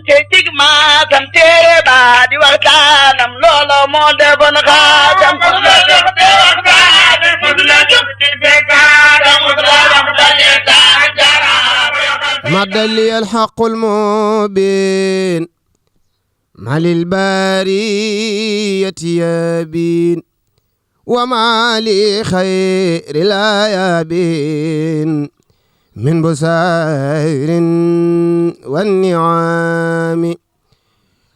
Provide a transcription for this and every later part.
te jig maatam téere ba di waxtaanam loola moo defoon xaatam مدلي الحق المبين ما للبارية يبين وما لخير لا يبين من بسائر والنعام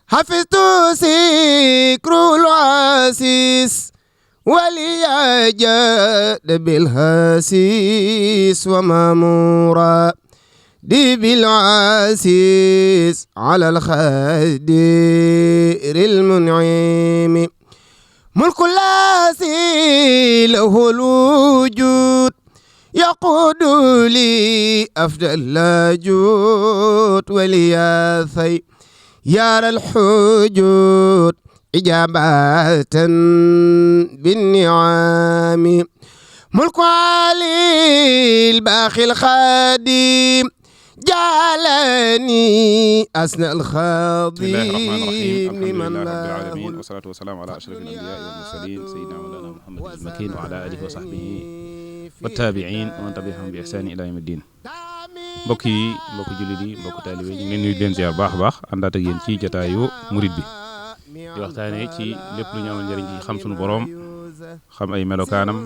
حفظت سكر العسيس وليجد بالهسيس ومامورا دي بالعسيس على الخدير المنعم ملك الذي له الوجود يقود لي أفضل الجود ولياثي يرى الحجود إجابة بالنعم ملك علي الباخي الخادم جعلني أسنى الخاضي. بسم الله الرحمن الرحيم. الحمد لله رب العالمين والصلاة والسلام على أشرف الأنبياء والمرسلين سيدنا مولانا محمد المكين وعلى آله وصحبه والتابعين ومن تبعهم بإحسان إلى يوم الدين. mbokk yi mbokk jullit yi mbokk taalibe ñu ngi leen nuyu leen ziar baax a baax àndaat ak yéen ci jotaayu murid bi di waxtaanee ci lépp lu ñu amal njëriñ ci xam suñu boroom xam ay melokaanam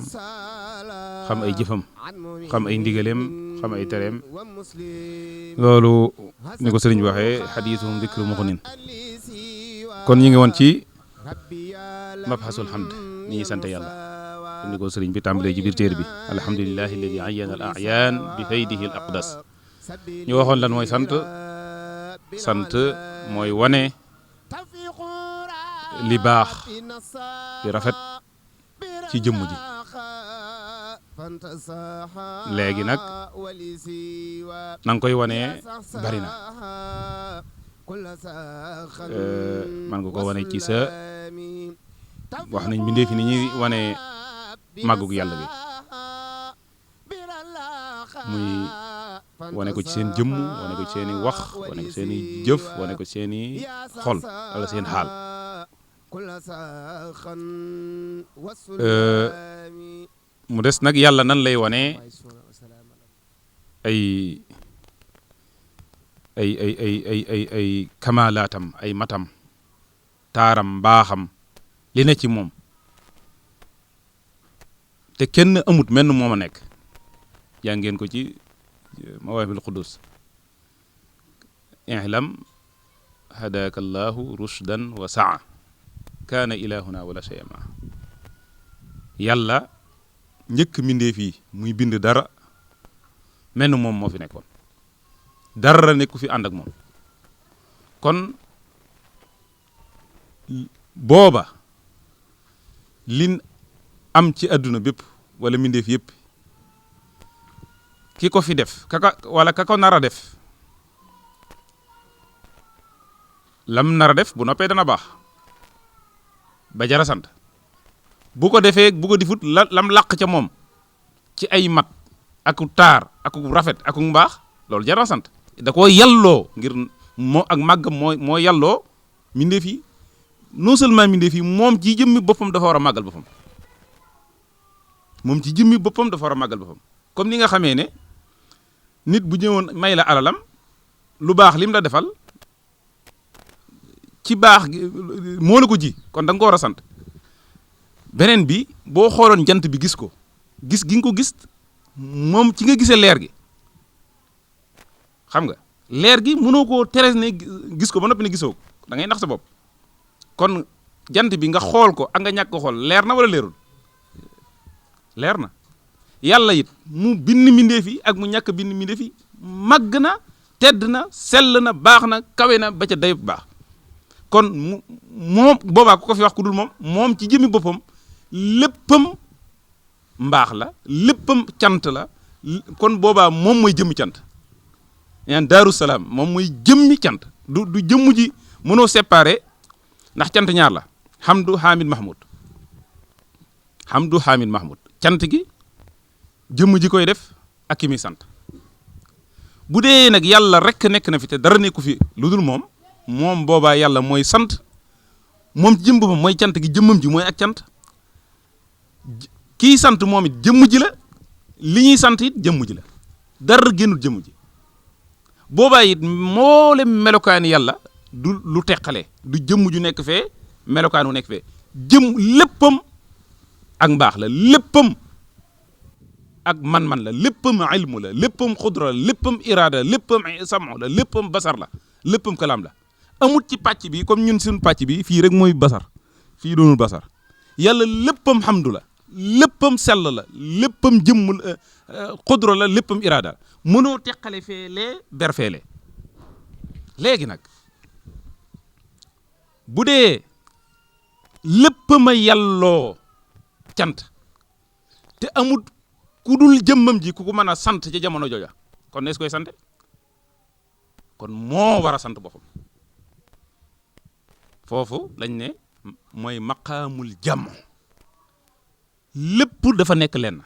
xam ay jëfam xam ay ndigaleem xam ay tereem loolu ni ko sëriñ bi waxee xadiisuhum dikru muxnin kon ñu ngi woon ci mabhasul hamd ni ñuy sant yàlla kon ni ko sëriñ bi tàmbalee ci biir téer bi alhamdulillahi alladi ayyana al a'yan bi faydihi al aqdas ñu waxoon lan mooy sant mooy wane li baax li rafet ci jëmm ji léegi nag na nga koy wanee bari na man nga ko wane ci sa wax nañ bindee fi ni ñuy wane màggug yàlla gi muy wane ko ci seen jëmm wane ko ci seen i wax wane ko seen i jëf wane ko ci seen i xol wala seen xaal mu des nag yàlla nan lay wane ay kamalaatam ay matam taaram mbaaxam li ne ci moom te kenn amut menn moom a nekk yaa ngeen ko ci mawaahibil quddus ihlam hadaka allahu rushdan wa saa kaana ilahuna wala shay'a ma yàlla njëkk mbindeef yi muy bind dara menn moom moo fi nekkoon dara nekku fi ànd ak moom kon booba lin am ci àdduna bépp wala mbindeef yépp ki ko fi def ka ko nar a def lam nar a def bu noppee dana baax ba jara sant bu ko defee bu ko difut lam làq ca moom ci ay mat aku taar aku rafet aku mbaax loolu jara sant da koo yalloo ngir moo ak màggam moo yalloo mbindeef yi non seulement mbindeef yi moom ci jëmmi boppam dafa war a màggal boppam moom ci jëmmi boppam dafa war a màggal boppam comme ni nga xamee ne nit bu ñëwoon may la alalam lu baax lim la defal ci baax moo la ko ji kon da nga ko war a sant beneen bi boo xooloon jant bi gis ko gis gi nga ko gis moom ci nga gisee leer gi xam nga leer gi mënoo koo tere ne gis ko ba noppi ne gisoo ko da ngay nax sa bopp kon jant bi nga xool ko ak nga ñàkk ko xool leer na wala leerul leer na yàlla it mu bind mbindeef yi ak mu ñàkk bind mbindeef yi màgg na tedd na sell na baax na kawe na ba ca day baax kon moom boobaa ku ko fi wax ku dul moom ci jëmmi boppam léppam mbaax la léppam cant la kon boobaa moom mooy jëmmi cant ñaan daaru salaam moom mooy jëmmi cant du jëmm ji mënoo séparer ndax cant ñaar la hamdu hamid mahmud cant gi jëmm ji koy def ak ki muy sant bu dee nag yàlla rek nekk na fi te dara nekku fi lu dul moom moom boobaa yàlla mooy sant moom jëm boppam mooy cant gi jëmmam ji mooy ak cant kii sant moom it jëmm ji la li ñuy sant it jëmm ji la dara génnul jëmm ji boobaa it mboolem melokaani yàlla du lu teqale du jëmm ju nekk fee melokaan wu nekk fee jëm léppam ak mbaax la léppam ak man-man la léppam ilmu la léppam xudra la léppam iraada la léppam samu la léppam basar la léppam kalaam la amut ci pàcc bi comme ñun suñu pàcc bi fii rek mooy basar fii doonul basar yàlla léppam hamdu la léppam sell la léppam jëmm xudra la léppam iraada la mënoo teqale feelee ber feele léegi nag bu dee léppam a yàlloo cant te amut ku dul jëmmam ji ku ko mën a sant ca jamono jooja kon nees koy sante kon moo war a sant boppam foofu lañ ne mooy maqaamul jàmm lépp dafa nekk lenn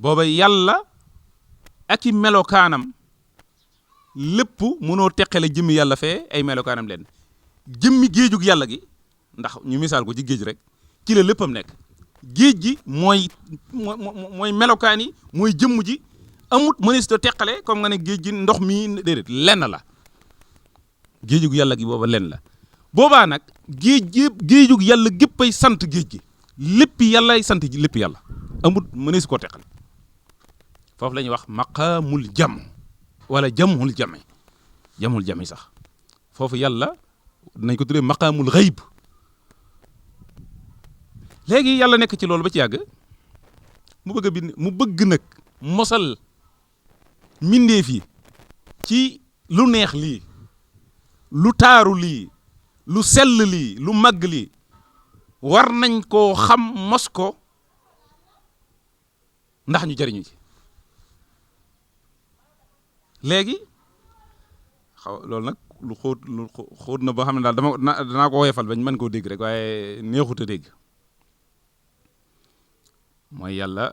booba yàlla ak i melokaanam lépp mënoo teqale jëmmi yàlla fee ay melokaanam lenn jëmmi géejug yàlla gi ndax ñu misaal ko ci géej rek ci la léppam nekk géej gi mooy melokaan yi mooy jëmm ji amut mënees ta teqale comme nga ne géej gi ndox mi déedéet lenn la géejug yàlla gi booba lenn la boobaa nag géejug yàlla géppay sant géej gi lépp yàllaay sant ji lépp yàlla amut mënees koo teqale foofu la ñuy wax maqaamul jam wala jamul jami sax foofu yàlla dinañ ko tuddee maqaamul xayb léegi yàlla nekk ci loolu ba ci yàgg mu bëgg a bind mu bëgg nag mosal mbindeef yi ci lu neex lii lu taaru lii lu sell lii lu màgg lii war nañ koo xam mos ko ndax ñu jëriñu ci léegi loolu nag lu xóot na boo xam ne daal danaa ko woyefal bañ mën koo dégg rek waaye neexut a dégg mooy yàlla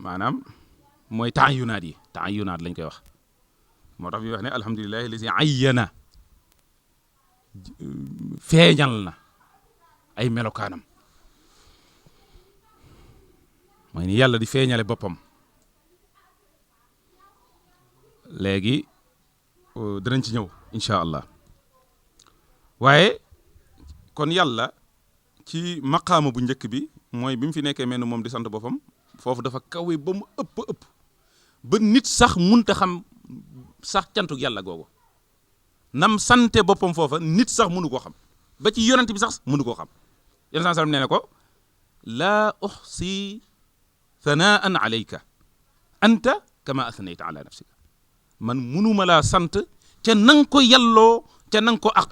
maanaam mooy taayunaat lañ koy wax moo tax bi wax ne alhamdulillahi lazi ayyana feeñal na ay melokaanam mooy ni yàlla di feeñale boppam léegi danañ ci ñëw incha allah waaye kon yàlla ci maqaama bu njëkk bi mooy bi mu fi nekkee mel ni moom di sant boppam foofu dafa kawe ba mu ëpp ba nit sax munta xam sax cantuk yàlla googu nam sante boppam foofa nit sax mënu koo xam ba ci yonent bi sax mënu koo xam yonent sallam nee na ko laa uxsi thanaan alayka anta kama athnayta ala nafsika man munuma laa sant ca nang ko yalloo ca nang ko ak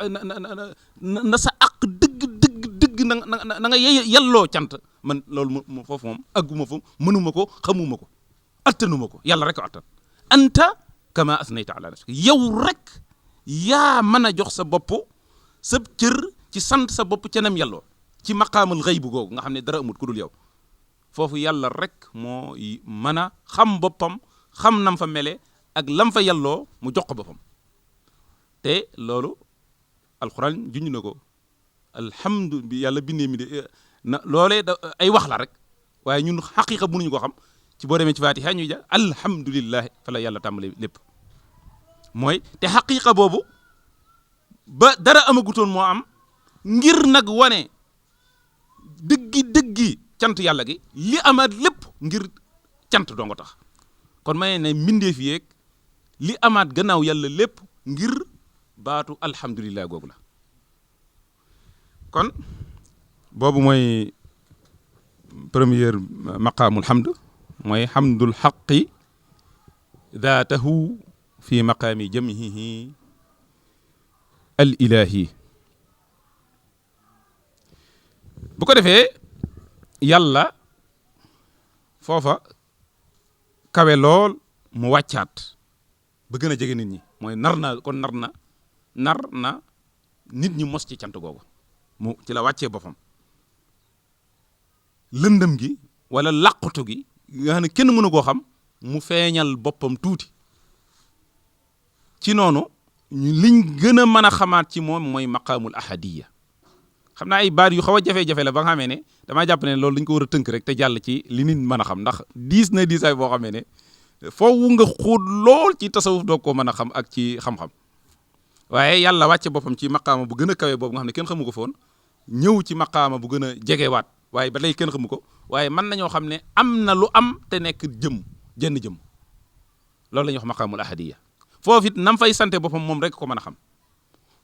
na sa aq dëgg na nga yalloo cant man loolu foofu moom agguma fa mënuma ko xamuma ko attanuma ko yàlla rek ko attan anta kama athnayta ala nafsika yow rek yaa mën a jox sa bopp sa cër ci sant sa bopp ca nam yalloo ci maqaamul xayb googu nga xam ne dara amut ku dul yow foofu yàlla rek moo mën a xam boppam xam nam fa mele ak lam fa yalloo mu jox ko boppam te loolu alquran junj na ko alhamdu bi yàlla bindee mi de na loolee ay wax la rek waaye ñun xaqiqa mënuñu ko xam ci boo demee ci Fatiha ñuy ja alhamdulilah fa la yàlla tàmbale lépp mooy te xaqiqa boobu ba dara amagutoon moo am ngir nag wane dëggi cant yàlla gi li amaat lépp ngir cant doo nga tax kon ma ne mbindeef yeeg li amaat gannaaw yàlla lépp ngir baatu alhamdulilah googu la kon boobu mooy première maqaamul hamd mooy hamdul xaqi daatahu fi maqaami jamihi al ilahi bu ko defee yàlla foofa kawe lool mu wàccaat ba gën a jege nit ñi mooy nar na nit ñi mos ci cant googu mu ci la wàccee boppam lëndëm gi wala làqutu gi nga xam ne kenn mënu koo xam mu feeñal boppam tuuti ci noonu liñ gën a mën a xamaat ci moom mooy maqaamul ahadiya xam naa ay baat yu xaw a jafe-jafe la ba nga xamee ne damaa jàpp ne loolu dañ ko war a tënk rek te jàll ci li nit mën a xam ndax diisaay boo xamee ne foofu nga xóot lool ci tasawuf doo ko mën a xam ak ci xam-xam waaye yàlla wàcce boppam ci maqaama bu gën a kawe boobu nga xam ne kenn xamu ko foon ñëw ci maqaama bu gën a jegewaat waaye ba lay kenn xamu ko waaye mën nañoo xam ne am na lu am te nekk jenn jëm loolu la ñuy wax maqaamul ahadiya foofu it nam fay sante boppam moom rek ko mën a xam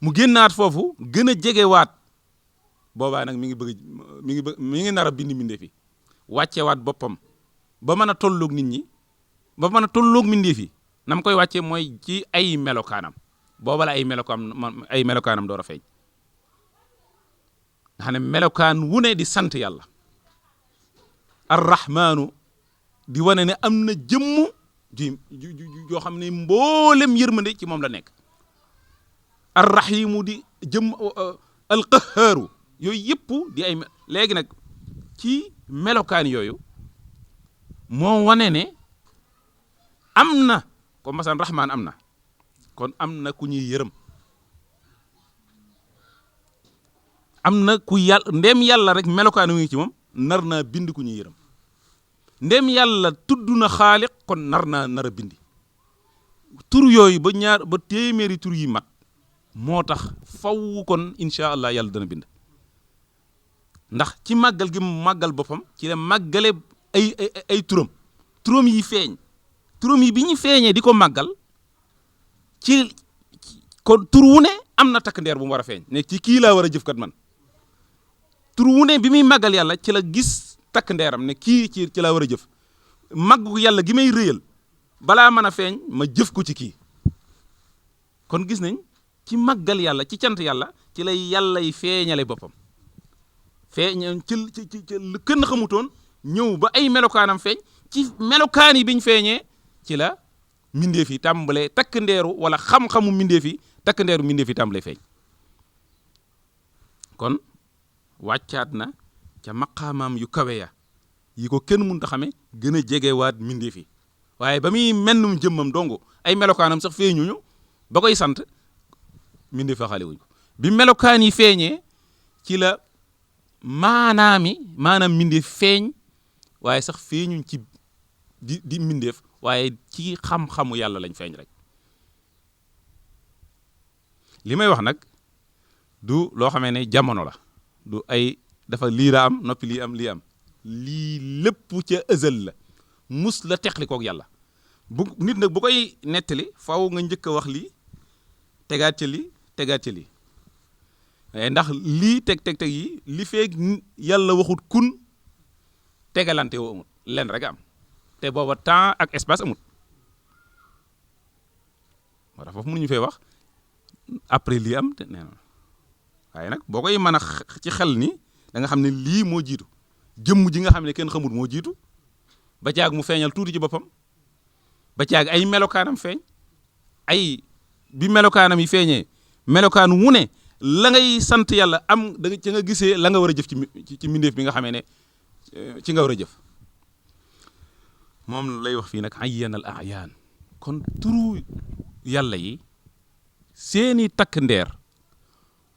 mu génnaat foofu gën a jegewaat boobaa nag mi ngi nar a bind mbindee fi wàccewaat boppam ba mën a tolloog nit ñi ba mën a tolloog mbindee fi nam koy wàcce mooy ci ay melokaanam booba la ay melokaanam door a feeñ nga xam ne melokaan wu ne di sant yàlla arrahmaanu di wane ne am na jëmm joo xam ne mboolem yërmande ci moom la nekk arrahimu di jëmm alqahaaru yooyu yëpp di ay léegi nag ci melokaan yooyu moo wane ne am na comme masalan rahmaan am na kon am na ku ñuy yërëm am na ku yàlla ndem yàlla rek melokaan wi ngi ci moom nar naa bind ku ñuy yërëm ndem yàlla tudd na xaaliq kon nar a bindi tur yooyu ba téeméeri tur yi mat moo tax faw kon incha allah yàlla dana bind ndax ci màggal gi mu màggal boppam ci la màggale ay turam yi feeñ turam yi bi ñu feeñee di ko màggal ci kon tur wu ne am na takk ndeer bu mu war a feeñ ne ci kii laa war a jëf kat man tur wu ne bi muy màggal yàlla ci la gis takk ndeeram ne kii ci laa war a jëf màggu yàlla gi may rëyal balaa mën a feeñ ma jëf ko ci kii kon gis nañ ci màggal yàlla ci cant yàlla ci lay yàllay feeñale boppam feeñ ci lu kenn xamutoon ñëw ba ay melokaanam feeñ ci melokaan yi biñ feeñee ci la mindeef yi tàmbalee takk ndeeru wala xam-xamu mindeef yi takk ndeeru mindeef yi tàmbalee feeñ kon wàccaat na ca maqaamaam yu kawe ya yi ko kenn mënut a xame gën a jegewaat mindeef yi waaye ba muy mennum jëmmam dongo ay melokaanam sax feeñuñu ba koy sant mindeef a xale wuñ ko bi melokaan yi feeñee ci la maanaam mindeef feeñ waaye sax feeñuñ ci di mindeef waaye ci xam-xamu yàlla lañ feeñ rek li may wax nag du loo xamee ne jamono la du ay dafa lii la am noppi lii am lii lépp ca ëzal la mus la teqli koog yàlla bu nit nag bu koy nettali faaw nga njëkk a wax lii tegaat ca lii ndax lii teg yi li feeg yàlla waxut kun tegalante woo amut len rek am te booba temps ak espace amut moo tax foofu mënuñu fee wax après lii am te nee na waaye nag boo koy mën a ci xel ni da nga xam ne lii moo jiitu jëmm ji nga xam ne kenn xamut moo jiitu ba caag mu feeñal tuuti ci boppam ba caag ay melokaanam feeñ ay bi melokaanam yi feeñee melokaan wu ne la ngay sant yàlla am da ci nga gisee la nga war a jëf ci mbindeef bi nga xamee ne ci nga war a jëf moom lay wax fii nag ayyanal ayaan kon turu yàlla yi seeni takk ndeer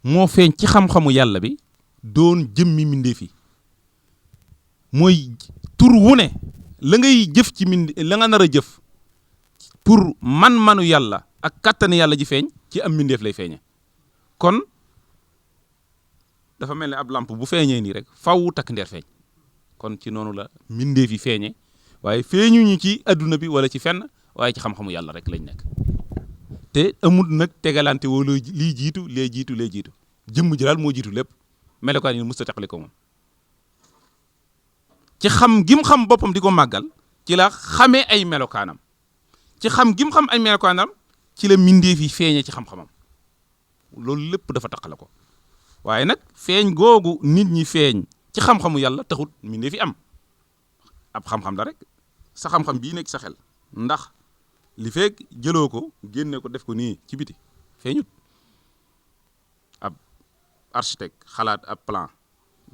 moo feeñ ci xam-xamu yàlla bi doon jëmmi mbindeef yi mooy tur wu ne la ngay jëf ci la nga nar a jëf pour man-manu yàlla ak kattani yàlla ji feeñ ci am mbindeef lay feeñe kon dafa mel ne ab lampe bu feeñee nii rek faw takk ndeer feeñ kon ci noonu la mbindeef yi feeñe waaye feeñuñu ci adduna bi wala ci fenn waaye ci xam-xamu yàlla rek lañ nekk te amul nag tegalante woo lii jiitu lee jiitu jëmm ji daal moo jiitu lépp melokaan yi musta teqali ko moom ci xam gim xam boppam di ko màggal ci la xamee ay melokaanam ci xam gim xam ay melokaanam ci la mbindeef yi feeñee ci xam-xamam loolu lépp dafa taqale ko waaye nag feeñ googu nit ñi feeñ ci xam-xamu yàlla taxut mbindeef yi am ab xam-xam la rek sa xam-xam bii nekk sa xel ndax li feeg jëloo ko génne ko def ko nii ci biti feeñut ab architecte xalaat ab plan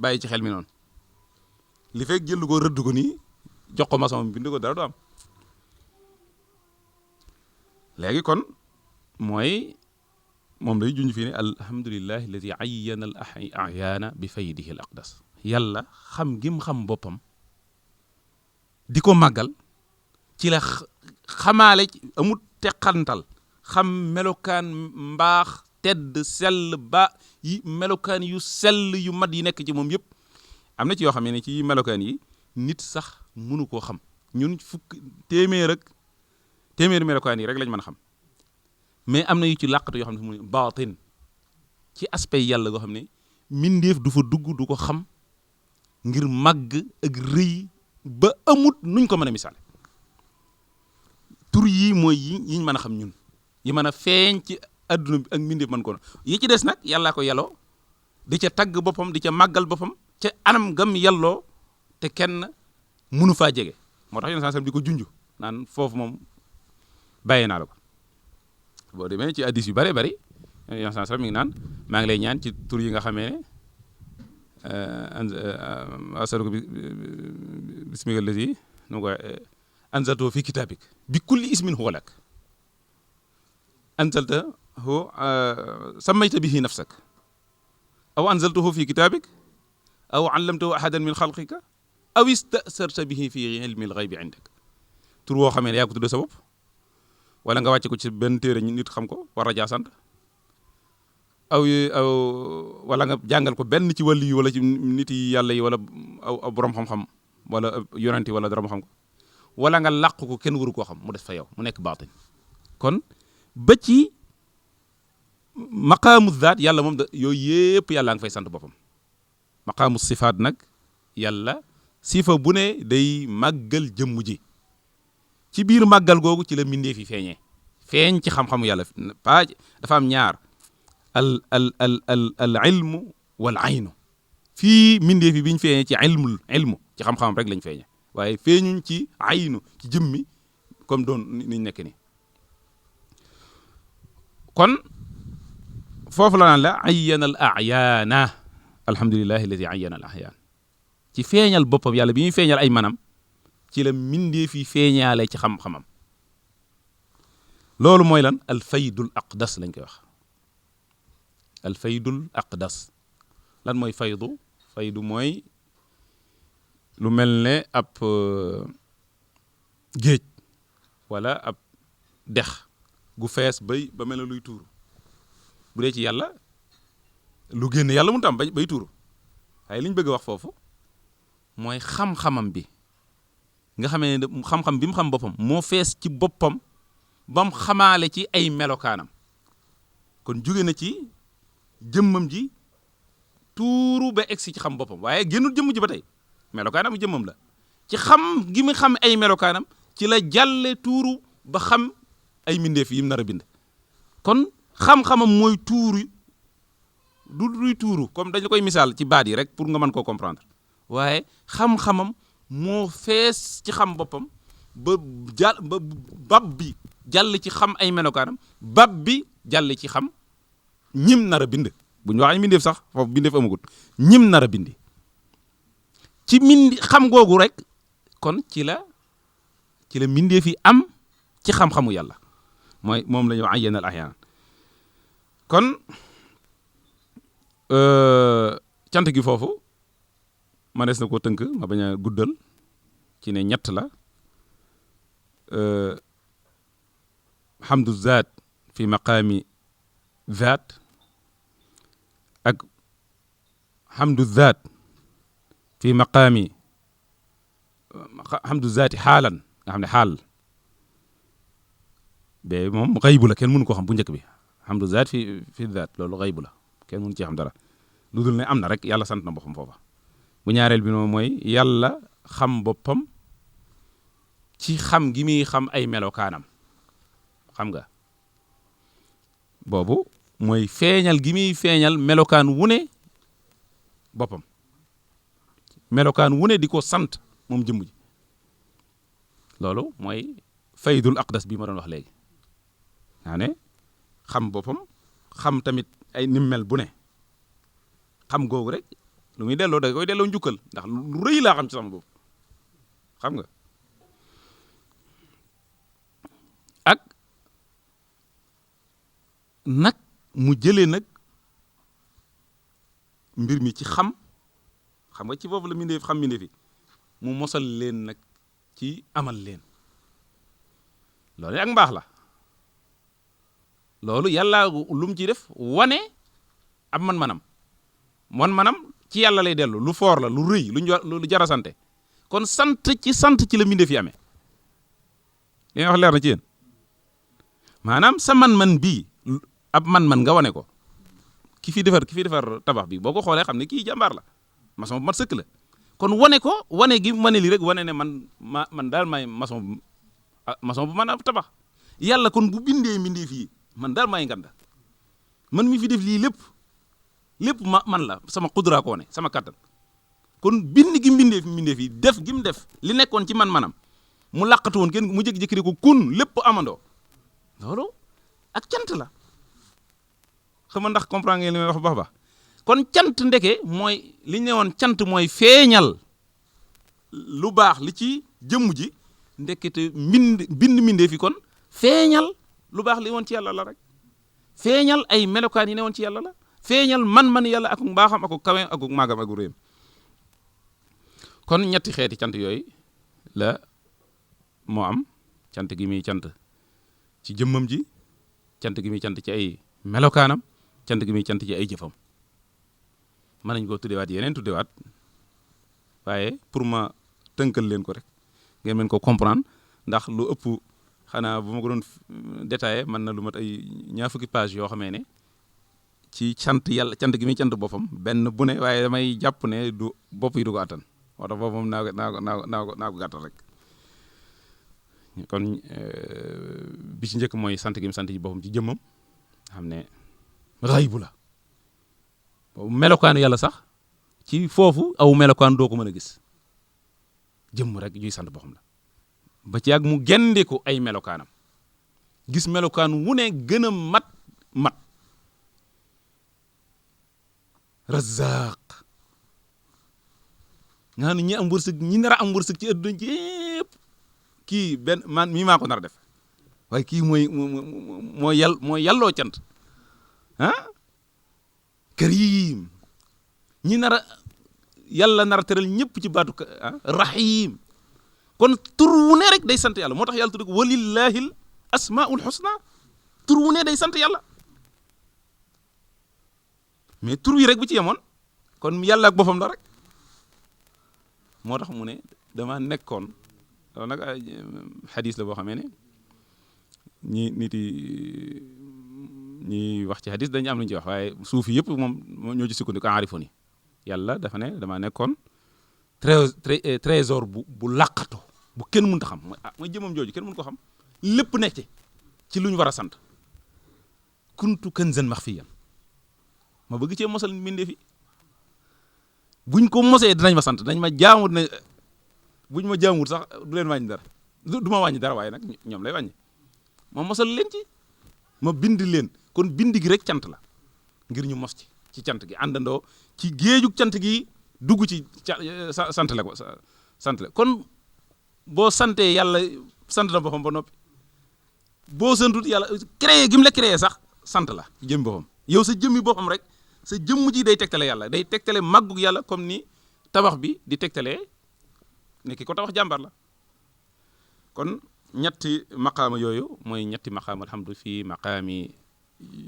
bàyyi ci xel mi noonu li feeg jëlu ko rëdd ko nii jox ko maçon bind ko dara du am léegi kon mooy moom lay junj fii ne alhamdulillahi alladi ayyana al ahyaana bi faydihi al aqdas yàlla xam gim xam boppam di ko màggal ci la xamaale amut teqantal xam melokaan mbaax tedd sell ba yi melokaan yu sell yu mat yi nekk ci moom yëpp am na ci yoo xam ne ci melokaan yi nit sax mënu koo xam ñun téeméeri melokaan yi rek lañ mën a xam mais am na yu ci làqatu yoo xam ne mu baatin ci aspect yàlla goo xam ne mindeef du fa dugg du ko xam ngir màgg ak rëy ba amut nuñ ko mën a misaale tur yi mooy yiñ mën a xam ñun yi mën a feeñ ci adduna bi ak mindeef mën ko yi ci des nag yàllaa ko yelloo di ca tagg boppam di ca màggal boppam ca anam gam yelloo te kenn mënu faa jege moo tax yonent sallam di ko junj naan foofu moom bàyyee naa la ko boo demee ci addis yu bëree bëri yonent sallam mi ngi naan maa ngi lay ñaan ci tur yi nga xamee ne asaluko bismika allati nu ko anzaltahu fi kitabik bi kulli ismin huwa lak anzaltahu sammayta bihi nafsak aw anzaltahu fi kitabik aw allamtahu ahadan min xalqika aw istasarta bihi fi ilmi alxaybi indak tur woo xamee ne yaa ko tudde sa bopp wala nga wàcce ko ci benn téere nit xam ko war a jaa sant aw wala nga jàngal ko benn ci wàllu yi wala ci nit yi yàlla yi wala aw borom xam-xam wala yonent wala dara mu xam ko wala nga làq ko kenn waru koo xam mu des fa yow mu nekk baatin kon ba ci maqaamu zaat yàlla moom yooyu yëpp yàlla nga fay sant boppam maqaamu sifaat nag yàlla sifa bu ne day màggal jëmm ji ci biir màggal googu ci la mbindeef yi feeñ ci xam-xamu yàlla dafa am ñaar al ilmu wal aynu fii mbindeef yi bi ñu feeñee ci ilmu ci xam-xam rek lañ feeñee waaye feeñuñ ci aynu ci jëmmi comme doon niñ nekk ni kon foofu la naan la ayyana al a'yaana alhamdulillahi alladi ayyana al ahyaan ci feeñal boppam yàlla bi ñuy feeñal ay manam ci la mbindeef yi feeñaale ci xam-xamam loolu mooy lan al faydul aqdas lañ koy wax al faydul aqdas lan mooy faydu mooy lu mel ne ab géej wala ab dex gu fees ba mel ne luy tuuru bu dee ci yàlla lu génn yàlla mënut am bay tuuru waaye li ñu bëgg a wax foofu mooy xam-xamam bi nga xamee ne xam-xam bi mu xam boppam moo fees ci boppam ba mu xamaale ci ay melokaanam kon jóge na ci jëmmam ji tuuru ba egsi ci xam boppam waaye génnul jëmm ji ba tey melokaanam jëmmam la ci xam gi mu xam ay melokaanam ci la jàlle tuuru ba xam ay mbindeef yi mu nar a bind kon xam-xamam mooy tuuru du luy tuuru comme dañ la koy misaal ci baat yi rek pour nga mën koo comprendre waaye xam-xamam moo fees ci xam boppam ba bab bi jàll ci xam ay melokaanam bab bi jàll ci xam ñim nar a bind bu ñu wax ay mbindeef sax foofu mbindeef amagut ñim nar a bindi ci xam googu rek kon ci la mbindeef yi am ci xam-xamu yàlla mooy moom la ñu wax ayyana al ahyaan kon cant gi foofu manees na koo tënk ma bañ a guddal ci ne ñett la hamdu zaat fi maqaami zaat ak hamdu zaat fi maqaami hamdu zaati xaalan nga xam ne xaal ba moom xaybu la kenn mënu ko xam bu njëkk bi hamdu zaat fi zaat loolu xaybu la kenn mënu ci xam dara lu dul ne am na rek yàlla sant na boppam foofa bu ñaareel bi moom mooy yàlla xam boppam ci xam gi muy xam ay melokaanam xam nga boobu mooy feeñal gi muy feeñal melokaan wu ne boppam melokaan wu ne di ko sant moom jëmm ji loolu mooy faydul aqdas bi ma doon wax léegi yaa ne xam boppam xam tamit ay nimmel bu ne xam googu rek lu muy delloo da koy delloo njukkal ndax lu rëy laa xam ci sama bopp xam nga ak nag mu jëlee nag mbir mi ci xam nga ci foofu la mbindeef xam mbindeef yi mu mosal leen nag ci amal leen loolu ak mbaax la loolu yàlla lu mu ciy def wane ab man-manam ci yàlla lay dellu lu foor la lu rëy lu jara sante kon sant ci la mbindeef yi amee li nga wax leer na ci yéen maanaam sa man-man bii ab man-man nga wane ko ki fi defar tabax bi boo ko xoolee xam ne kii jàmbaar la maçon bu mat sëkk la kon wane gi wane li rek wane ne man daal may maçon bu mën a tabax yàlla kon bu bindee mbindee fii man daal may nganda man mi fi def lii lépp man la sama xudra koo ne sama kattan kon bind gi mbindee fii def gi mu def li nekkoon ci man-manam mu làqatu woon kenn mu jékki-jékki ko kun lépp amandoo loolu ak cant la xam nga ndax comprendre ngeen li may wax baax baax kon cant ndeke mooy li ñu ne woon cant mooy feeñal lu baax li ci jëmm ji ndekete bind mbindee fi kon feeñal lu baax li woon ci yàlla la rek feeñal ay melokaan yi ne woon ci yàlla la feeñal man yàlla ak mbaaxam ak kaweem ak màggam ak réem kon ñetti xeeti cant yooyu la moo am cant gi muy cant ci jëmmam ji cant gi muy cant ci ay melokaanam cant gi muy cant ci ay jëfam mën nañ koo tuddewaat yeneen tuddewaat waaye pour ma tënkal leen ko rek ngeen mën ko comprendre ndax lu ëpp xanaa bu ma ko doon détaillé mën na lu mat ay 20 fukki page yoo xamee ne ci cant yàlla cant gi muy cant boppam benn bu ne waaye damay jàpp ne du bopp yi du ko attan moo tax boobu moom naa ko gàttal rek kon bi ci njëkk mooy sant gi mu sant ci boppam ci jëmmam xam ne raybu la boobu melokaanu yàlla sax ci foofu aw melokaan doo ko mën a gis jëmm rek juy sant boppam la ba ci yàgg mu gendeeku ay melokaanam gis melokaan wu ne gën a mat razaq nga xam ne ñi am wërsëg ñi nar a am wërsëg ci adduna ji yëpp kii benn man mii maa ko nar a def waaye kii mooy yàlloo cant karim ñi nar a yàlla nar a teral ñëpp ci baatu rahim kon tur wu ne rek day sant yàlla moo tax yàlla tudd ko walillahil asmaul husna tur wu ne day sant yàlla mais tur yi rek bu ci yemoon kon yàlla ak boppam la rek moo tax mu ne dama nekkoon loolu nag xadis la boo xamee ne ñi wax ci xadis dañu am lu ñu ci wax waaye suufi yëpp moom ñoo ci sukkandiku aarifoon yi yàlla dafa ne dama nekkoon trésor bu làqatu bu kenn mënut a xam mooy jëmam jooju kenn mënut ko xam lépp nekk ci lu ñu war a sant kuntu kanzan maxfiyan ma bëgg cee mosal mbindee fi buñ ko mosee dinañ ma sant dinañ ma jaamu buñ ma jaamut sax du leen wàññi dara du ma wàññi dara waaye nag ñoom lay wàññi ma mosal leen ci ma bind leen kon bind gi rek cant la ngir ñu mos ci cant gi àndandoo ci géejug cant gi dugg ci sant la ko sant la kon boo santee yàlla sant na boppam ba noppi boo santut yàlla créé gi mu la créé sax sant la jëm boppam yow sa jëmmi boppam rek sa jëmm ji day tegtale yàlla day tegtale màggug yàlla comme ni tabax bi di tegtalee ne ki ko tabax jàmbar la kon ñetti maqaama yooyu mooy ñetti maqaama alhamdu fii maqaami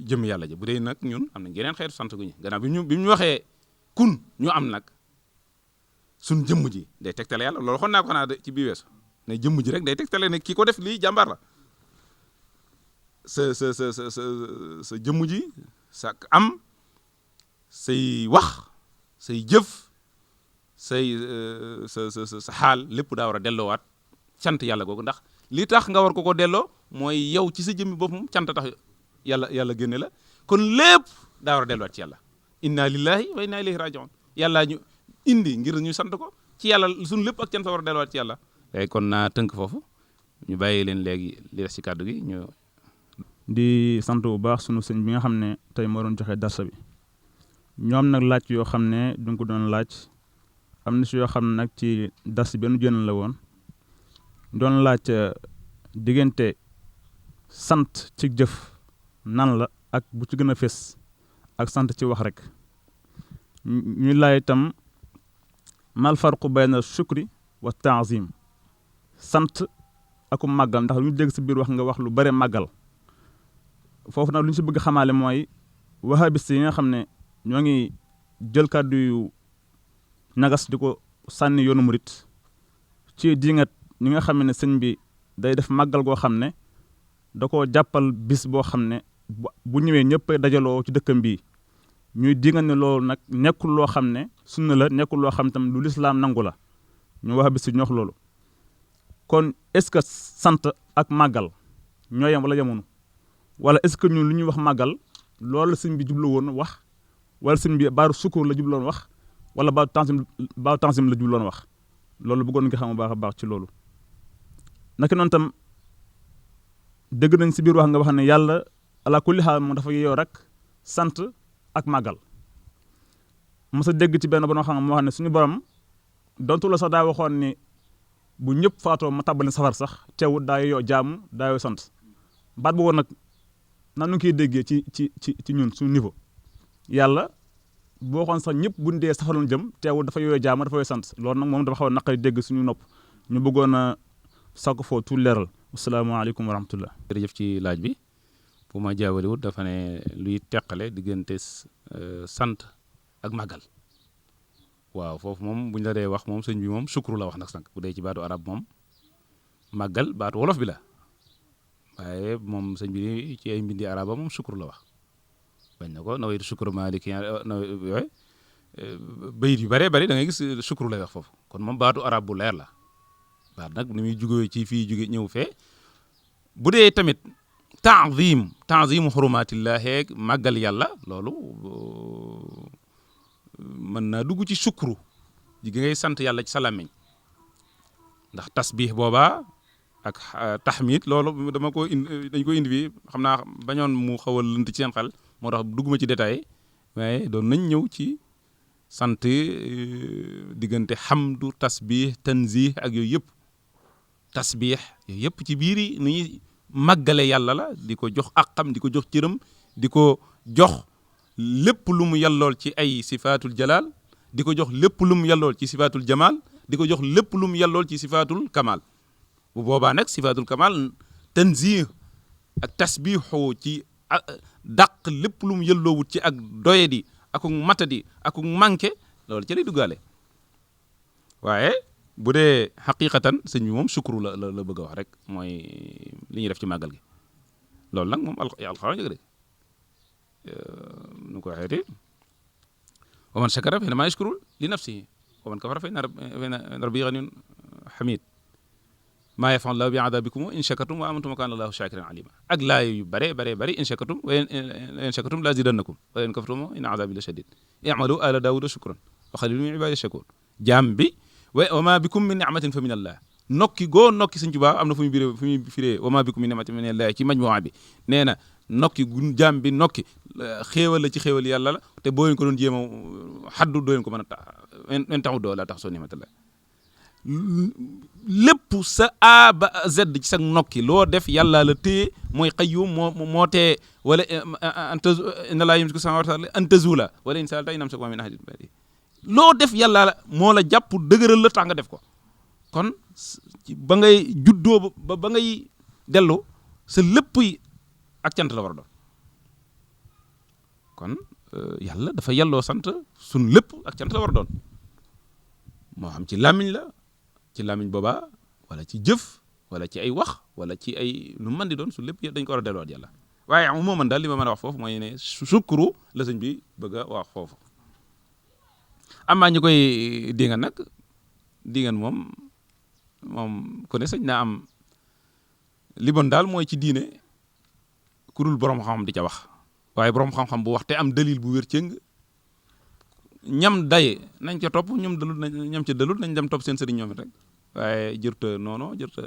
jëmm yàlla ji bu dee nag ñun am na yeneen xeetu sant gu ñu gannaaw bi ñu waxee kun ñu am nag suñ jëmm ji day tegtale yàlla loolu xon naa ko xanaa ci bii weesu ne jëmm ji rek day tegtale ne ki ko def lii jàmbaar la sa jëmm ji sa am say wax say jëf say sa xaal lépp daa war a delloowaat cant yàlla googu ndax li tax nga war ko delloo mooy yow ci sa jëmmi boppam cant tax yàlla génne la kon lépp daa war a delluwaat ci yàlla inna lillahi wa inna ilayhi rajiun yàlla ñu indi ngir ñu sant ko ci yàlla suñu lépp ak cant war a delluwaat ci yàlla kon naa tënk foofu ñu bàyyi leen léegi li des ci kàddu gi ñu di sant bu baax sunu sëñ bi nga xam ne tey moo doon joxe darsa bi ñoom nag laaj yoo xam ne duñ ko doon laaj am na si yoo xam ne nag ci dars benn jën la woon doon laaj diggante sant ci jëf nan la ak bu ci gën a fés ak sant ci wax rek ñuy laaj itam mal farqu bayna shukri wa taazim sant aku màggal ndax lu ñu dégg si biir wax nga wax lu bare màggal foofu nag lu ñu si bëgg xamaale mooy wahabiste yi nga xam ne ñoo ngi jël kàddu yu ñagas di ko sànni yoonu murit ci dingat ñi nga xam ne sëñ bi day def màggal goo xam ne da koo jàppal bis boo xam ne bu ñëwee ñëpp dajaloo ci dëkkam bii ñuy dingat ne loolu nag nekkul loo xam ne sunna la nekkul loo xam ne tam lu lislaam nangu la ñu wahabiste ñu wax loolu kon est-ce que sant ak màggal ñoo yem wala yemoonu wala est-ce que ñun lu ñuy wax màggal loolu sëñ bi jublu woon wax wala sëñ bi baaru sukkur la jubloon wax wala baaru tansim la jubloon wax loolu bëggoon nga xam baax a baax ci loolu naka noonu tam dégg nañ si biir wax nga wax ne yàlla ala kulli xaal moom dafa yow rek sant ak màggal mos a dégg ci benn ba noo xam moo xam ne suñu borom dontu la sax daa waxoon ni bu ñëpp faatoo ma tàbbali safar sax teewut daa yoo jaamu daa yoo sant baat boobu nag nan nu koy déggee ci ñun suñu niveau yàlla boo xoon sax ñëpp buñ dee safaroon jëm teewul dafa yooyu jaamu dafa yooyu sant loolu nag moom dafa xaw a naqari dégg suñu nopp ñu bëggoon a sàkk foofu tout leeral asalaamaaleykum wa rahmatullah. jërëjëf ci laaj bi bu ma jaawaliwut dafa ne luy teqale diggante sant ak màggal waaw foofu moom buñ la dee wax moom sëñ bi moom sukru la wax nag sànq bu dee ci baatu arab moom màggal baatu wolof bi la waaye moom sëñ bi ci ay mbindi araba moom sukru la wax bañ na ko nawaytu sukru maliki yooyu bayit yu bëree bëri da ngay gis sukru lay wax foofu kon moom baatu arab bu leer la baat nag ni muy jugee ci fii jóge ñëw fee bu dee tamit tanzimu xurumatillahi màggal yàlla loolu mën naa dugg ci sukru ji ngay sant yàlla ci sa làmmiñ ndax tasbih boobaa ak tahmid loolu dama ko dañ ko indi fii xam naa bañoon mu xaw a lënt ci seen xel moo tax dugguma ci détail waaye doon nañ ñëw ci sant diggante hamdu tasbih tanzih ak yooyu yëpp tasbih yooyu yëpp ci biir yi ni ñuy màggale yàlla la di ko jox àqam di ko jox cëram di ko jox lépp lu mu yellool ci ay sifaatul jalaal di ko jox lépp lu mu yellool ci sifaatul jamaal di ko jox lépp lu mu yellool ci sifaatul kamal bu boobaa nag sifaatul kamal tanzih ak tasbihu ci dàq lépp lu mu yelloowut ci ak doyadi akuk matadi akuk manqué loolu ci lay duggaale waaye bu dee xaqiqatan sëñ bi moom sukru la bëgg a wax rek mooy li ñuy def ci màggal gi loolu nag moom alxuraan jëg de nu ko waxeeti wa man shakara fa innamaa yashkuru li nafsihi wa man kafara fa inna rabbii ganiyyun hamiid maa yaf'alu llaahu bi'adaabikum in shakartum wa amantum wa kaana llaahu shaakiran aliima ak laay yu bare in shakartum wa in shakartum la aziidannakum wa in kafartum inna azaabii la shadiid i'maluu aala daawuuda shukran wa qaliilun min ibaadiya shakuur jaam bi wa maa bikum min ni'matin fa min allah nokki goo nokki Sëñ Tuubaa am na fu muy firee wa maa bikum min ni'matin fa min allah ci majmuwa bi nee na nokki gu jaam bi nokki xéewal la ci xéewal yàlla la te boo leen ko doon jéem a xaddu doo leen ko mën a en taxu doo laa tax soo ni'matillah lépp sa A ba Z ci sa nokki loo def yàlla la téye mooy qayyum moo tee wala inna laa yumsiku samaawaati wal arda an tazuula wala in sa'alta in amsaka min ahadin loo def yàlla la moo la jàpp dëgëral la tax nga def ko kon ba ngay juddoo ba ngay dellu sa lépp ak cant la war a doon kon yàlla dafa yelloo sant sun lépp ak cant la war a doon moo xam ci làmmiñ la ci làmmiñ boobaa wala ci jëf wala ci ay wax wala ci ay lu mën di doon su lépp dañ ko war a delloo yàlla waaye moo man daal li ma mën a wax foofu mooy ne sukru la sëñ bi bëgg a wax foofu amaa ñu koy dingan nag dingan moom ku ne sañ naa am li bon daal mooy ci diine ku dul borom xam-xam di ca wax waaye borom xam-xam bu wax te am dalil bu wér cëng ñam daye nañ ca topp ñam dalul ñam ca dalul nañ dem topp seen sëriñ ñoom it rek waaye jërta noono jërta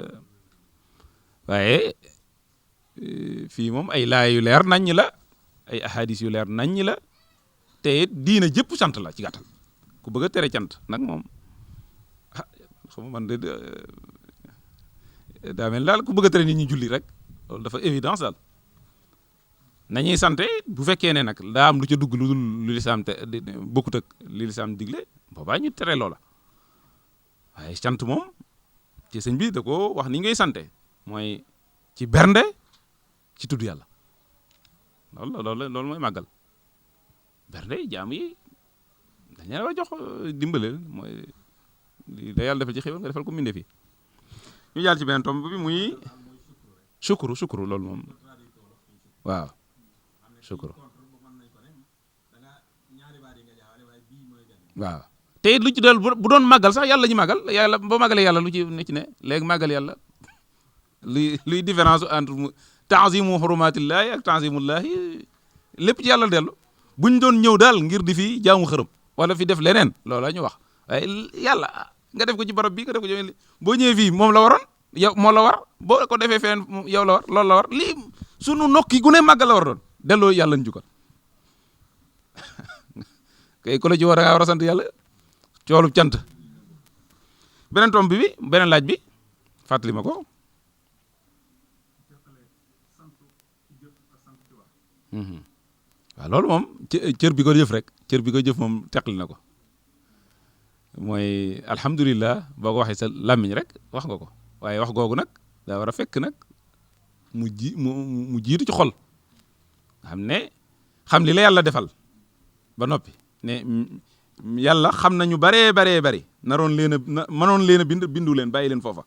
waaye fii moom ay laay yu leer naññ la ay ahadis yu leer naññ la te diina jëpp sant la ci gàttal ku bëgg a tere cant nag moom xam man de daa mel daal ku bëgg a tere nit ñi julli rek loolu dafa évidence daal nañuy sante bu fekkee ne nag daa am lu ca dugg lu dul lu lislaam te bokkut ak li lislaam digle boobaa ñu tere loola waaye sant moom ci sëñ bi da ko wax ni ngay sante mooy ci bernde ci tudd yàlla loolu mooy màggal bernde jaam yi dañ leen war a jox dimbaleel mooy li da yàlla defal ci xéwal nga defal ko mbindee fi ñu jàll ci beneen tomb bi muy sukuru loolu moom waaw sukuru waaw te it lu ci dal bu doon màggal sax yàlla ñu màggal yàlla boo màggalee yàlla lu ci ne ci ne léegi màggal yàlla luy différence entre ta'zimu hurumatillahi ak ta'zimullahi lépp ci yàlla dellu buñ doon ñëw daal ngir di fi jaamu xërëm wala fi def leneen loolu la ñu wax waaye yàlla nga def ko ci barab bi nga def ko ci boo ñëwee fii moom la waroon yow moo la war boo ko defee feneen yow la war loolu la war lii sunu nokki gu ne màggal la war doon delloo yàlla ñu jukkal kay ku la ci war a war a sant yàlla coolub cant beneen tomb bi beneen laaj bi fàttali ma ko waaw loolu moom cër bi ko jëf rek cër bi ko jëf moom teqli na ko mooy alhamdulillah boo ko waxee sa làmmiñ rek wax nga ko waaye wax googu nag daa war a fekk nag mu jiitu ci xol nga xam ne xam li la yàlla defal ba noppi ne yàlla xam nañu baree bari mënoon leen a bindu leen bàyyi leen foofa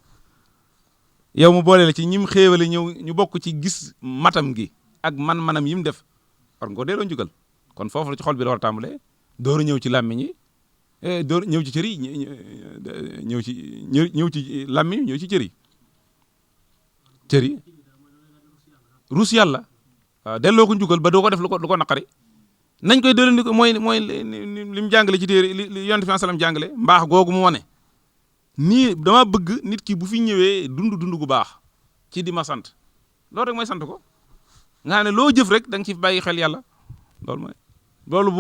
yow mu boole la ci ñim xéewale ñëw ñu bokk ci gis matam gi ak man-manam yi mu def war nga ko delloo njukkal kon foofu la ci xol bi la war a tàmbalee door a ñëw ci làmmiñ yi door ñëw ci cër yi ñëw ci làmmiñ ñëw ci cër yi rus yàlla waaw delloo ko njukkal ba doo ko def lu ko naqari nañ koy delloo ko mooy li mu jàngale ci téere li yonent bi sallam jàngale mbaax googu mu wane nii dama bëgg nit ki bu fi ñëwee dund gu baax ci di ma sant loolu rek mooy sant ko nga xam ne loo jëf rek da nga ci bàyyi xel yàlla loolu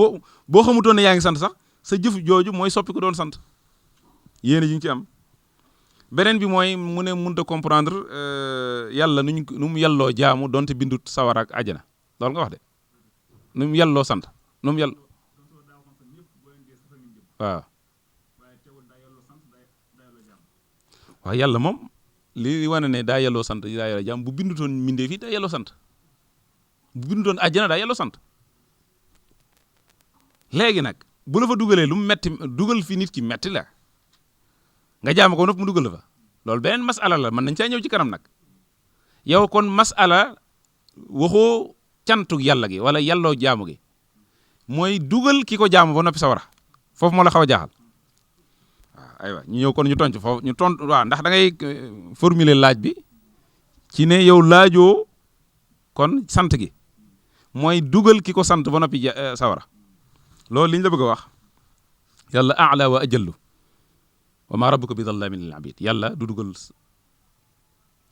boo xamutoon ne yaa ngi sant sax sa jëf jooju mooy soppi ko doon sant yéene ji nga ci am beneen bi mooy mu ne mënut a comprendre yàlla nu mu yàlloo jaamu donte bindut sawara ak àjjana loolu nga wax de nu mu yàlloo sant nu mu yàll waaw yàlla moom li wane ne daa yàlloo sant daa yàlloo jaam bu bindutoon mbindee fii daa yàlloo sant bu bindutoon àjjana daa yàlloo sant léegi nag bu la fa dugalee lu mu metti dugal fi nit ki metti la nga jaam ko nopp mu dugal la fa loolu beneen masala la mën nañ caa ñëw ci kanam nag yow kon masala waxoo cantu yàlla gi wala yàlloo jaamu gi mooy dugal ki ko jaamu ba noppi sawara foofu moo la xaw a jaaxal waaw aywa ñu ñëw kon ñu tontu foofu ñu tontu waaw ndax da ngay formuler laaj bi ci ne yow laajoo kon sant gi mooy dugal ki ko sant ba noppi sawara loolu li ñu la bëgg a wax yàlla a'la wa ajallu wa ma rabbuka bi dhallamin lil abid yàlla du dugal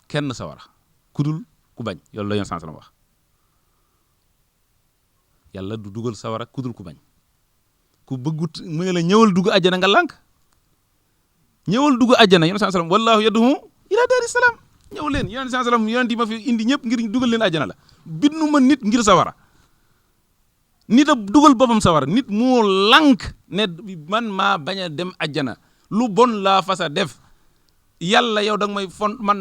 kenn sawara kudul ku bañ loolu la yoon sans wax yàlla du dugal sawara kudul ku bañ ku bëggut mu ne la ñëwal dugg àjjana nga lànk ñëwal dugg àjjana yoon sans wallahu yad'u ila daari salaam ñëw leen yoon sans yoon yi ma fi indi ñëpp ngir dugal leen àjjana la bindu ma nit ngir sawara nit a dugal boppam sawara nit moo lànk ne man maa bañ a dem àjjana lu bon laa fasa def yàlla yow da nga may man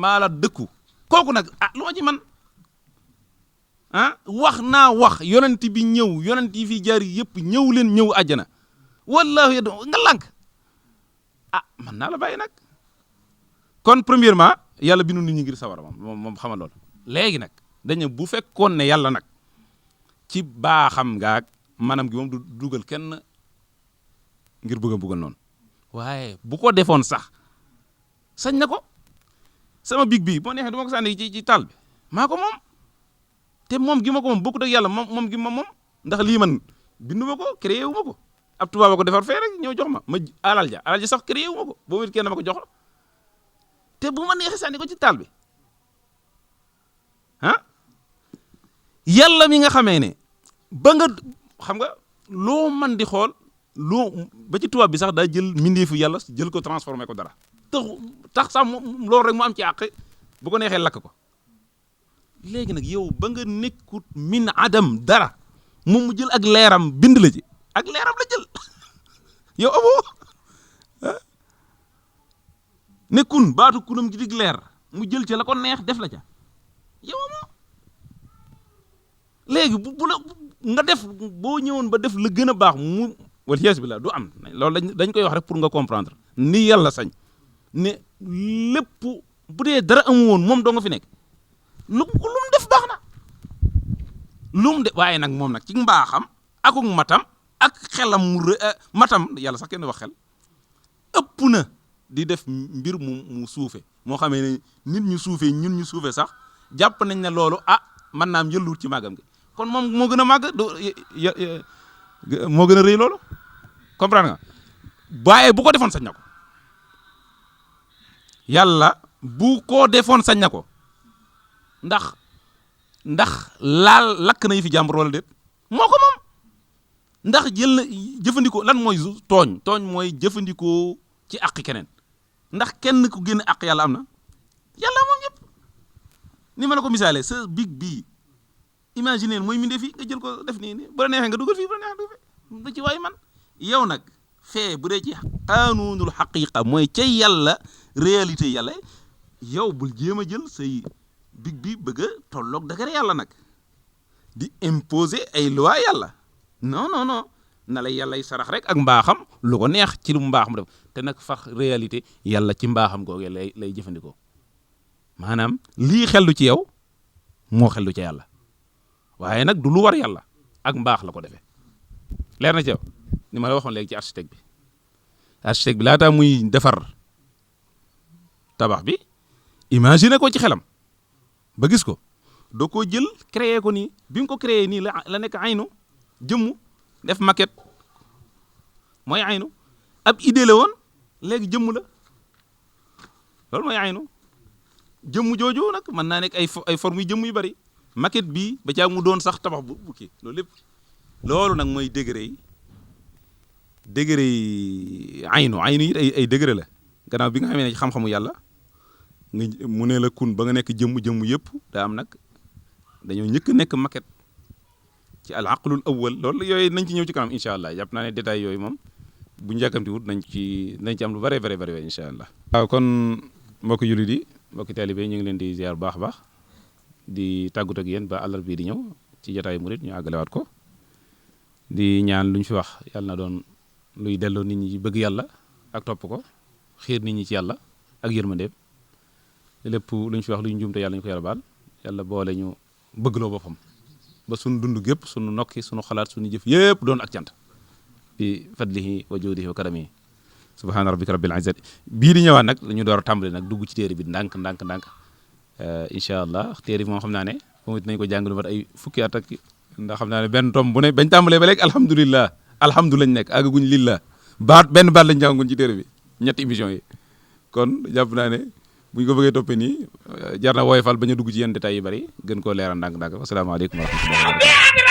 maa la dëkku kooku nag lu ma ci man wax naa wax yonent bi ñëw yonent yi fi jaar yëpp ñëw leen ñëw àjjana wallaahu yadu nga lànk man naa la bàyyi nag kon premièrement yàlla bindu nit ñi ngir sawara moom xamal loolu léegi nag dañu bu fekkoon ne yàlla nag ci baaxam ngaak manam gi moom du dugal kenn ngir bëgg a bëggal noonu waaye bu ko defoon sax sañ na ko sama big bi boo neexee du ma ko sànni ci taal bi maa ko moom te moom gi ma ko moom bokkut ak yàlla moom gi ma moom ndax lii man bindu ma ko créé wu ma ko ab tubaab ko defar fee rek ñëw jox ma alal ja sax créé wu ma ko boo wét kenn ma ko jox te bu ma neexee sànni ko ci taal bi yàlla mi nga xamee ne ba nga xam nga loo man di xool loo ba ci tubaab bi sax daa jël mbindeefu yàlla jël ko transformé ko dara tax sax loolu rek mu am ci àq bu ko neexee lakk ko léegi nag yow ba nga nekkut min adam dara moom mu jël ak leeram bind la ci ak leeram la jël yow amoo nekkun baatu kunam gi dig leer mu jël ca la ko neex def la ca yow amoo léegi bu la nga def boo ñëwoon ba def la gën a baax mu wala yees bi la du am loolu dañ koy wax rek pour nga comprendre ni yàlla sañ ne lépp bu dee dara amu woon moom doo nga fi nekk lu mu def baax na lu mu def waaye nag moom nag ci mbaaxam akuk matam ak xelam matam yàlla sax kenn wax xel ëpp na di def mbir mu suufe moo xamee ne nit ñu suufee ñun ñu suufe sax jàpp nañ ne loolu mën naa am yëlluwut ci màggam gi kon moom moo gën a màgg moo gën a rëy loolu comprendre nga waaye bu ko defoon sañ na ko yàlla bu ko defoon sañ na ko ndax lakk na yi fi jàmbur wala déet moo ko moom ndax jël na jëfandikoo lan mooy tooñ mooy jëfandikoo ci àq keneen ndax kenn ku génn àq yàlla am na yàlla moom ñëpp ni ma la ko misaalee sa big bii imaginer mooy mindee fii nga jël ko def nii bu la neexee nga dugal fii bu la neexee dugal fii du ci waay man yow nag fee bu dee ci qaanuunul xaqiqa mooy ca yàlla réalité yàlla yow bul jéem a jël say big bi bëgg a tolloog dagare yàlla nag di imposer ay loi yàlla non na lay yàllay sarax rek ak mbaaxam lu ko neex ci lu mbaaxam def te nag fax réalité yàlla ci mbaaxam googee lay jëfandikoo maanaam lii xellu ci yow moo xellu ci yàlla waaye nag du lu war yàlla ak mbaax la ko defee leer na ci yow ni ma la waxoon léegi ci architecte bi laataa muy defar tabax bi imaginer ko ci xelam ba gis ko doo ko jël créer ko nii bi mu ko créer nii la nekk aynu jëmmu def maquette mooy aynu ab idée la woon léegi jëmm la loolu mooy aynu jëmm jooju nag mën naa nekk ay forme yu jëmm yu bari maquette bii ba caa mu doon sax tabax bu kii loolu lépp loolu nag mooy degré yi aynu yi ay degré la gannaaw bi nga xamee ne xam-xamu yàlla nga mu ne la kun ba nga nekk jëmm yëpp daa am nag dañoo njëkk nekk maquette ci al aqlul awwal loolu yooyu nañ ci ñëw ci kanam incha allah jàpp naa ne détails yooyu moom bu ñu yàkkamti wut nañ ci am lu bare incha allah. waaw kon mbokki jullit yi mbokki taalibe ñu ngi leen di ziar bu baax a baax di tàggut ak yéen ba àllar bii di ñëw ci jotaayu murit ñu àggalewaat ko di ñaan lu ñu fi wax yàlla na doon luy delloo nit ñi bëgg yàlla ak topp ko xiir nit ñi ci yàlla ak yërmandeem lépp lu ñu fi wax lu ñu njuumte yàlla ñu ko yàlla baal yàlla boole ñu bëggloo boppam ba suñu dund gépp suñu nokki suñu xalaat suñu jëf yëpp doon ak cant bi fadlihi wa juudihi wa karamihi subhaana rabbika rabbil izzati bii di ñëwaat nag dañu door a tàmbali nag dugg ci téere bi ndànk incha allah téere bi moom xam naa ne moom it nañ ko jàng lu mat ay fukki at ak ndax xam naa ne benn tom bu ne bañ tàmbalee ba léegi alhamdulilah lañ nekk àggaguñ lillah benn baat lañ jànguñ ci téere bi ñetti émission yi kon jàpp naa ne buñ ko bëggee toppee nii jar na woyofal bañ a dugg ci yenn détails yi bari gën koo leeral ndànk-ndànk asalaamaaleykum wa rahmatullahi